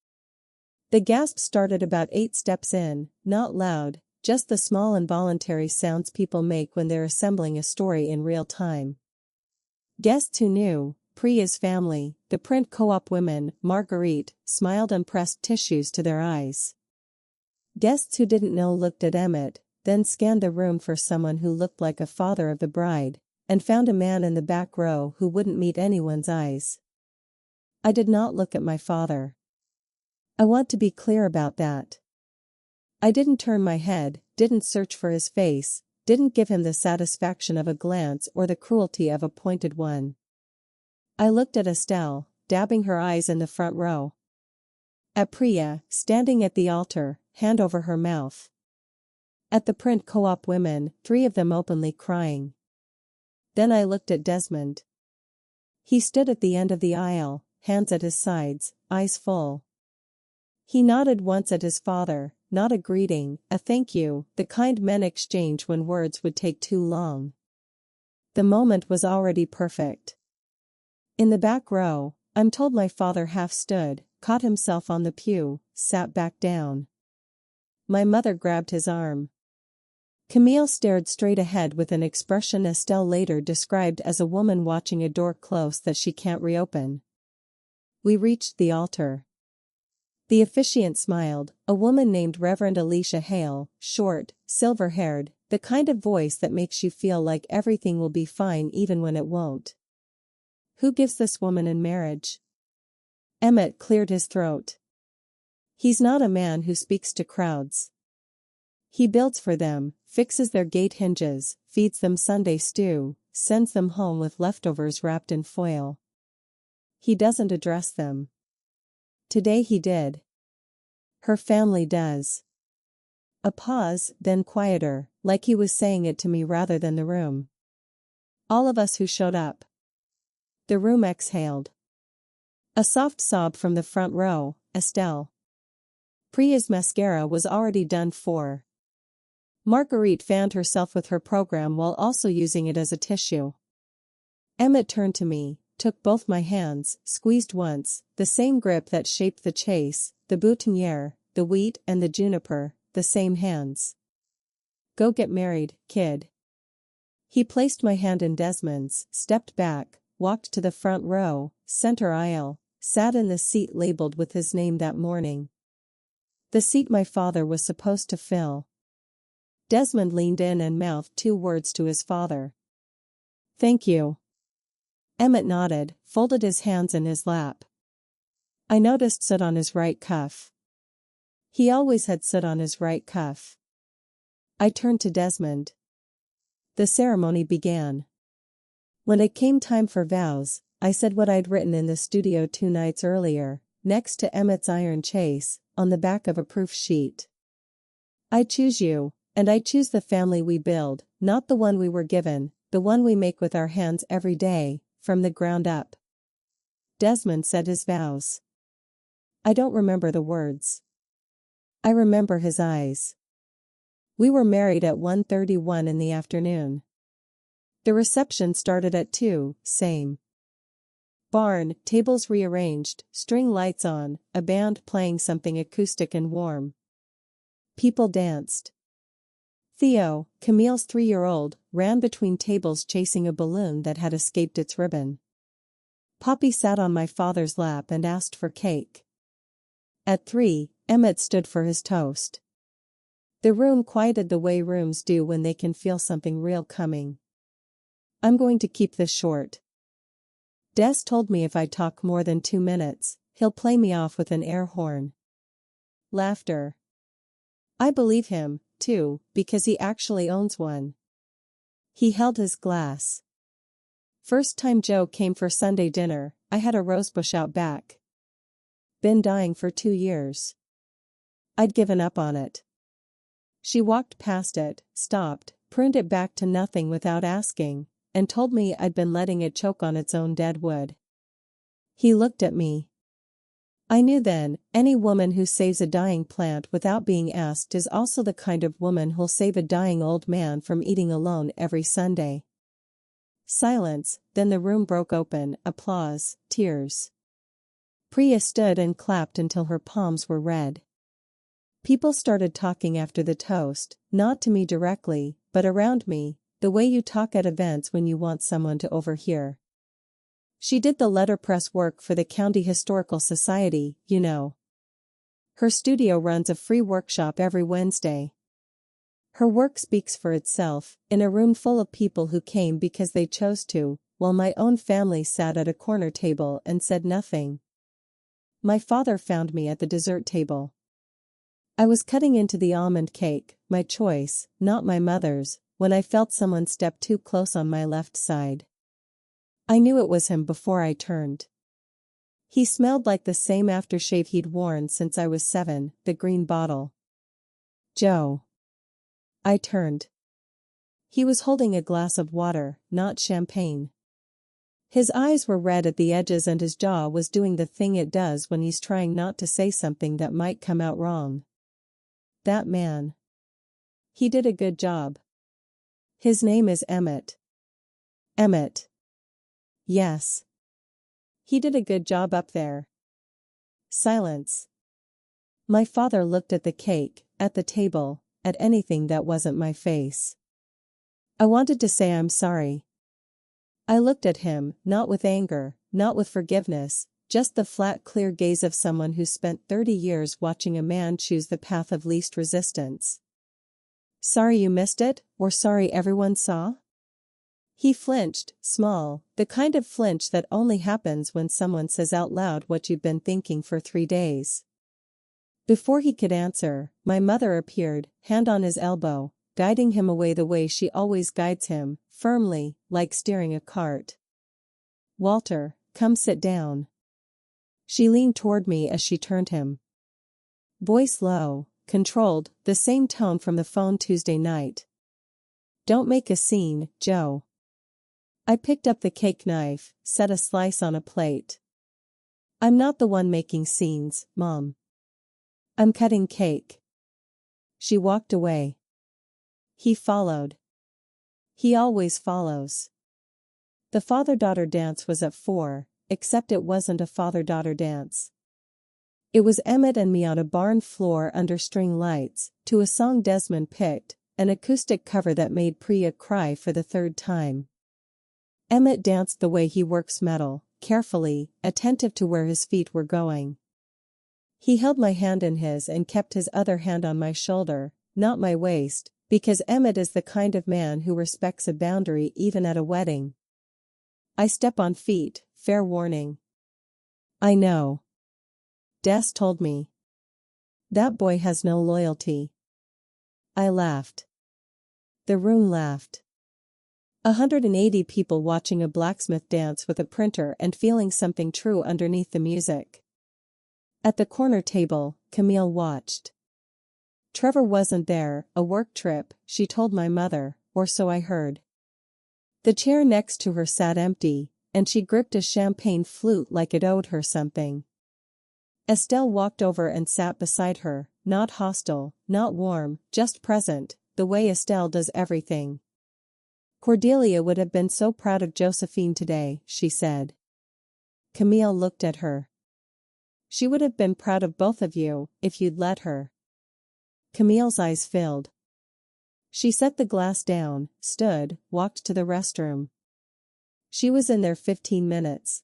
[SPEAKER 1] The gasp started about 8 steps in, not loud, just the small involuntary sounds people make when they're assembling a story in real time. Guests who knew, Priya's family, the print co-op women, Marguerite, smiled and pressed tissues to their eyes. Guests who didn't know looked at Emmett, then scanned the room for someone who looked like a father of the bride, and found a man in the back row who wouldn't meet anyone's eyes. I did not look at my father. I want to be clear about that. I didn't turn my head, didn't search for his face, didn't give him the satisfaction of a glance or the cruelty of a pointed one. I looked at Estelle, dabbing her eyes in the front row. At Priya, standing at the altar, hand over her mouth. At the print co-op women, 3 of them openly crying. Then I looked at Desmond. He stood at the end of the aisle, hands at his sides, eyes full. He nodded once at his father, not a greeting, a thank you, the kind men exchange when words would take too long. The moment was already perfect. In the back row, I'm told my father half stood, caught himself on the pew, sat back down. My mother grabbed his arm. Camille stared straight ahead with an expression Estelle later described as a woman watching a door close that she can't reopen. We reached the altar. The officiant smiled, a woman named Reverend Alicia Hale, short, silver-haired, the kind of voice that makes you feel like everything will be fine even when it won't. Who gives this woman in marriage? Emmett cleared his throat. He's not a man who speaks to crowds. He builds for them, fixes their gate hinges, feeds them Sunday stew, sends them home with leftovers wrapped in foil. He doesn't address them. Today he did. Her family does. A pause, then quieter, like he was saying it to me rather than the room. All of us who showed up. The room exhaled. A soft sob from the front row, Estelle. Priya's mascara was already done for. Marguerite fanned herself with her program while also using it as a tissue. Emmett turned to me, took both my hands, squeezed once, the same grip that shaped the chase, the boutonniere, the wheat and the juniper, the same hands. Go get married, kid. He placed my hand in Desmond's, stepped back, walked to the front row, center aisle, sat in the seat labeled with his name that morning. The seat my father was supposed to fill. Desmond leaned in and mouthed 2 words to his father. Thank you. Emmett nodded, folded his hands in his lap. I noticed soot on his right cuff. He always had soot on his right cuff. I turned to Desmond. The ceremony began. When it came time for vows, I said what I'd written in the studio 2 nights earlier, next to Emmett's iron chase, on the back of a proof sheet. I choose you, and I choose the family we build, not the one we were given, the one we make with our hands every day, from the ground up. Desmond said his vows. I don't remember the words. I remember his eyes. We were married at 1:31 in the afternoon. The reception started at 2, same. Barn, tables rearranged, string lights on, a band playing something acoustic and warm. People danced. Theo, Camille's 3-year-old, ran between tables chasing a balloon that had escaped its ribbon. Poppy sat on my father's lap and asked for cake. At 3, Emmett stood for his toast. The room quieted the way rooms do when they can feel something real coming. I'm going to keep this short. Des told me if I talk more than 2 minutes, he'll play me off with an air horn. Laughter. I believe him, too, because he actually owns one. He held his glass. First time Joe came for Sunday dinner, I had a rosebush out back. Been dying for 2 years. I'd given up on it. She walked past it, stopped, pruned it back to nothing without asking, and told me I'd been letting it choke on its own dead wood. He looked at me. I knew then, any woman who saves a dying plant without being asked is also the kind of woman who'll save a dying old man from eating alone every Sunday. Silence, then the room broke open, applause, tears. Priya stood and clapped until her palms were red. People started talking after the toast, not to me directly, but around me, the way you talk at events when you want someone to overhear. She did the letterpress work for the County Historical Society, you know. Her studio runs a free workshop every Wednesday. Her work speaks for itself, in a room full of people who came because they chose to, while my own family sat at a corner table and said nothing. My father found me at the dessert table. I was cutting into the almond cake, my choice, not my mother's, when I felt someone step too close on my left side. I knew it was him before I turned. He smelled like the same aftershave he'd worn since I was 7, the green bottle. Joe. I turned. He was holding a glass of water, not champagne. His eyes were red at the edges and his jaw was doing the thing it does when he's trying not to say something that might come out wrong. That man. He did a good job. His name is Emmett. Emmett. Yes. He did a good job up there. Silence. My father looked at the cake, at the table, at anything that wasn't my face. I wanted to say I'm sorry. I looked at him, not with anger, not with forgiveness, just the flat clear gaze of someone who spent 30 years watching a man choose the path of least resistance. Sorry you missed it, or sorry everyone saw? He flinched, small, the kind of flinch that only happens when someone says out loud what you've been thinking for 3 days. Before he could answer, my mother appeared, hand on his elbow, guiding him away the way she always guides him, firmly, like steering a cart. Walter, come sit down. She leaned toward me as she turned him. Voice low, controlled, the same tone from the phone Tuesday night. Don't make a scene, Joe. I picked up the cake knife, set a slice on a plate. I'm not the one making scenes, Mom. I'm cutting cake. She walked away. He followed. He always follows. The father-daughter dance was at 4, except it wasn't a father-daughter dance. It was Emmett and me on a barn floor under string lights, to a song Desmond picked, an acoustic cover that made Priya cry for the 3rd time. Emmett danced the way he works metal, carefully, attentive to where his feet were going. He held my hand in his and kept his other hand on my shoulder, not my waist, because Emmett is the kind of man who respects a boundary even at a wedding. I step on feet, fair warning. I know. Des told me. That boy has no loyalty. I laughed. The room laughed. 180 people watching a blacksmith dance with a printer and feeling something true underneath the music. At the corner table, Camille watched. Trevor wasn't there, a work trip, she told my mother, or so I heard. The chair next to her sat empty, and she gripped a champagne flute like it owed her something. Estelle walked over and sat beside her, not hostile, not warm, just present, the way Estelle does everything. Cordelia would have been so proud of Josephine today, she said. Camille looked at her. She would have been proud of both of you, if you'd let her. Camille's eyes filled. She set the glass down, stood, walked to the restroom. She was in there 15 minutes.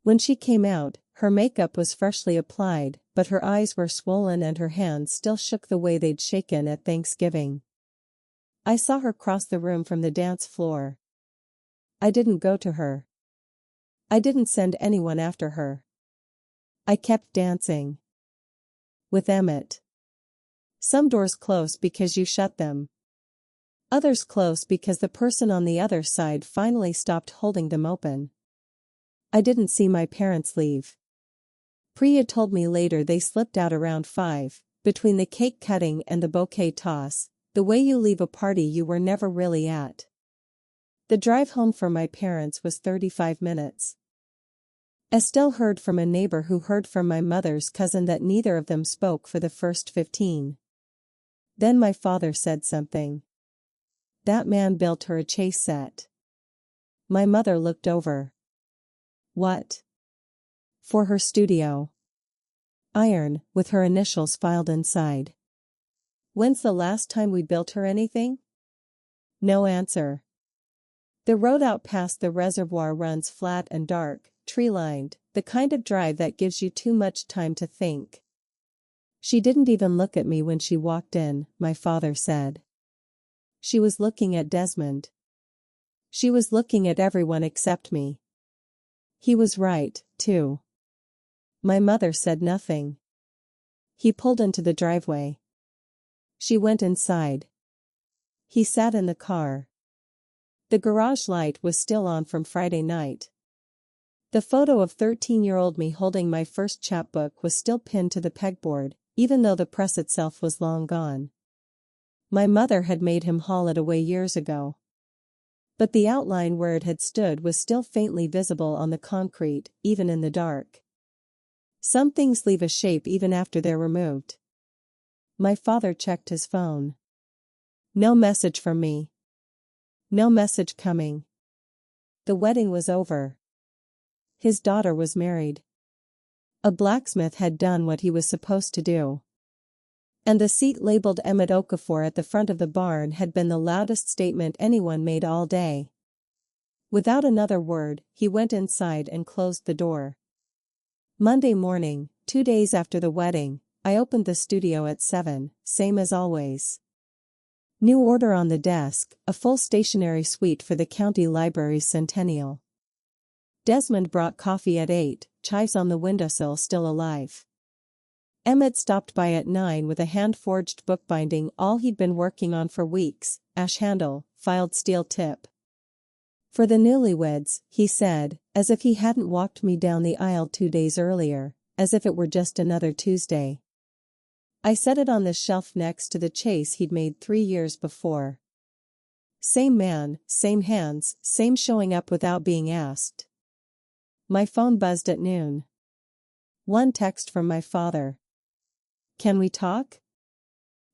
[SPEAKER 1] When she came out, her makeup was freshly applied, but her eyes were swollen and her hands still shook the way they'd shaken at Thanksgiving. I saw her cross the room from the dance floor. I didn't go to her. I didn't send anyone after her. I kept dancing. With Emmett. Some doors close because you shut them. Others close because the person on the other side finally stopped holding them open. I didn't see my parents leave. Priya told me later they slipped out around 5, between the cake cutting and the bouquet toss, the way you leave a party you were never really at. The drive home for my parents was 35 minutes. Estelle heard from a neighbor who heard from my mother's cousin that neither of them spoke for the first 15. Then my father said something. That man built her a chase set. My mother looked over. What? For her studio. Iron, with her initials filed inside. When's the last time we built her anything? No answer. The road out past the reservoir runs flat and dark, tree-lined, the kind of drive that gives you too much time to think. She didn't even look at me when she walked in, my father said. She was looking at Desmond. She was looking at everyone except me. He was right, too. My mother said nothing. He pulled into the driveway. She went inside. He sat in the car. The garage light was still on from Friday night. The photo of 13-year-old me holding my first chapbook was still pinned to the pegboard, even though the press itself was long gone. My mother had made him haul it away years ago. But the outline where it had stood was still faintly visible on the concrete, even in the dark. Some things leave a shape even after they're removed. My father checked his phone. No message from me. No message coming. The wedding was over. His daughter was married. A blacksmith had done what he was supposed to do. And the seat labeled Emmett Okafor at the front of the barn had been the loudest statement anyone made all day. Without another word, he went inside and closed the door. Monday morning, 2 days after the wedding, I opened the studio at 7, same as always. New order on the desk, a full stationery suite for the county library's centennial. Desmond brought coffee at 8, chives on the windowsill still alive. Emmett stopped by at 9 with a hand-forged bookbinding all he'd been working on for weeks, ash handle, filed steel tip. For the newlyweds, he said, as if he hadn't walked me down the aisle 2 days earlier, as if it were just another Tuesday. I set it on the shelf next to the chase he'd made 3 years before. Same man, same hands, same showing up without being asked. My phone buzzed at noon. One text from my father. Can we talk?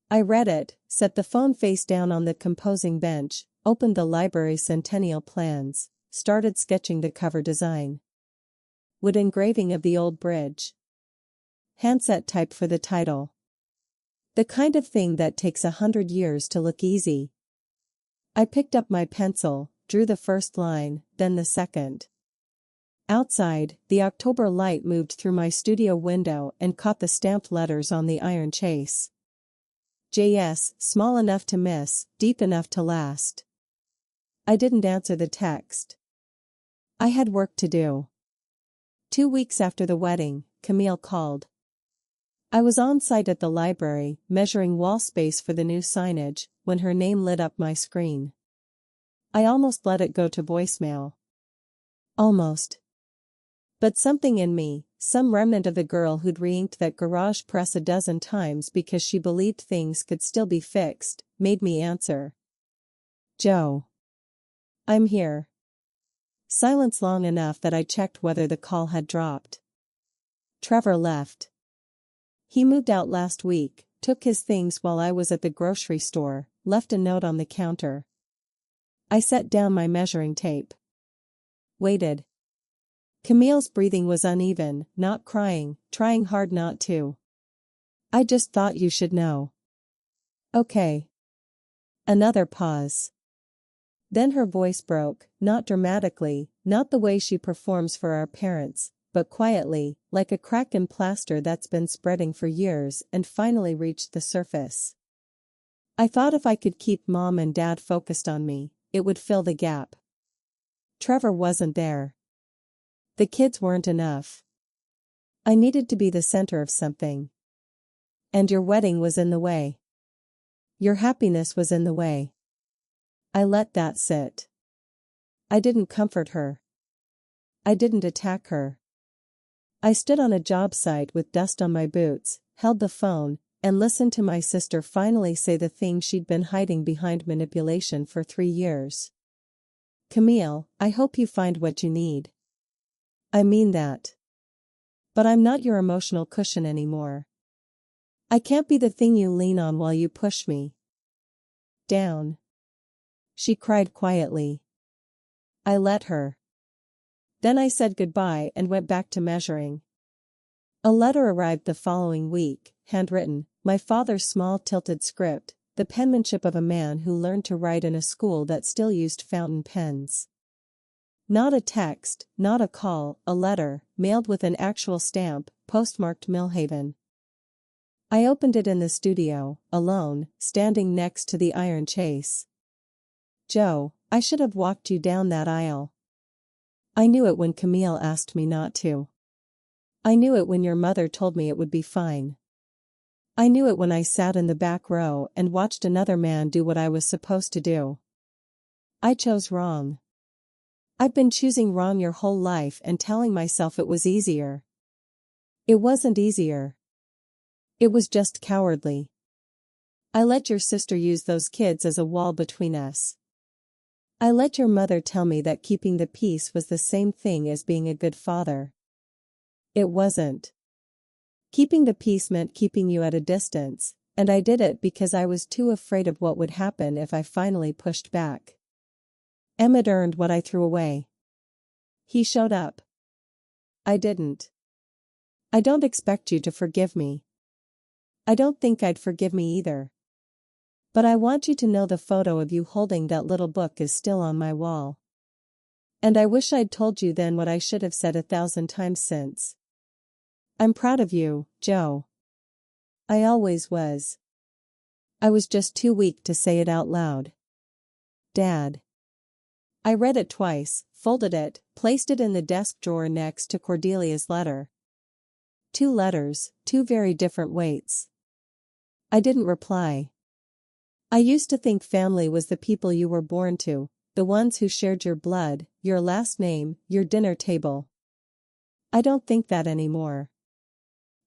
[SPEAKER 1] I read it, set the phone face down on the composing bench, opened the library's centennial plans, started sketching the cover design. Wood engraving of the old bridge. Handset type for the title. The kind of thing that takes 100 years to look easy. I picked up my pencil, drew the first line, then the second. Outside, the October light moved through my studio window and caught the stamped letters on the iron chase. JS, small enough to miss, deep enough to last. I didn't answer the text. I had work to do. 2 weeks after the wedding, Camille called. I was on site at the library, measuring wall space for the new signage, when her name lit up my screen. I almost let it go to voicemail. Almost. But something in me, some remnant of the girl who'd re-inked that garage press a dozen times because she believed things could still be fixed, made me answer. Joe. I'm here. Silence long enough that I checked whether the call had dropped. Trevor left. He moved out last week, took his things while I was at the grocery store, left a note on the counter. I set down my measuring tape. Waited. Camille's breathing was uneven, not crying, trying hard not to. I just thought you should know. Okay. Another pause. Then her voice broke, not dramatically, not the way she performs for our parents, but quietly, like a crack in plaster that's been spreading for years and finally reached the surface. I thought if I could keep Mom and Dad focused on me, it would fill the gap. Trevor wasn't there. The kids weren't enough. I needed to be the center of something. And your wedding was in the way. Your happiness was in the way. I let that sit. I didn't comfort her. I didn't attack her. I stood on a job site with dust on my boots, held the phone, and listened to my sister finally say the thing she'd been hiding behind manipulation for 3 years. Camille, I hope you find what you need. I mean that. But I'm not your emotional cushion anymore. I can't be the thing you lean on while you push me down. She cried quietly. I let her. Then I said goodbye and went back to measuring. A letter arrived the following week, handwritten, my father's small tilted script, the penmanship of a man who learned to write in a school that still used fountain pens. Not a text, not a call, a letter, mailed with an actual stamp, postmarked Millhaven. I opened it in the studio, alone, standing next to the iron chase. Joe, I should have walked you down that aisle. I knew it when Camille asked me not to. I knew it when your mother told me it would be fine. I knew it when I sat in the back row and watched another man do what I was supposed to do. I chose wrong. I've been choosing wrong your whole life and telling myself it was easier. It wasn't easier. It was just cowardly. I let your sister use those kids as a wall between us. I let your mother tell me that keeping the peace was the same thing as being a good father. It wasn't. Keeping the peace meant keeping you at a distance, and I did it because I was too afraid of what would happen if I finally pushed back. Emmett earned what I threw away. He showed up. I didn't. I don't expect you to forgive me. I don't think I'd forgive me either. But I want you to know the photo of you holding that little book is still on my wall. And I wish I'd told you then what I should have said 1,000 times since. I'm proud of you, Joe. I always was. I was just too weak to say it out loud. Dad. I read it twice, folded it, placed it in the desk drawer next to Cordelia's letter. 2 letters, 2 very different weights. I didn't reply. I used to think family was the people you were born to, the ones who shared your blood, your last name, your dinner table. I don't think that anymore.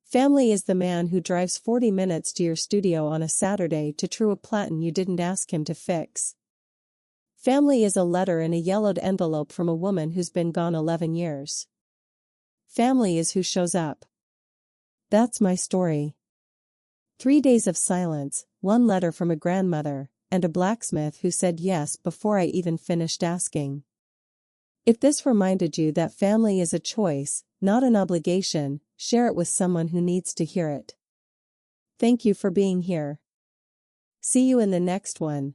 [SPEAKER 1] Family is the man who drives 40 minutes to your studio on a Saturday to true a platen you didn't ask him to fix. Family is a letter in a yellowed envelope from a woman who's been gone 11 years. Family is who shows up. That's my story. 3 days of silence, 1 letter from a grandmother, and a blacksmith who said yes before I even finished asking. If this reminded you that family is a choice, not an obligation, share it with someone who needs to hear it. Thank you for being here. See you in the next one.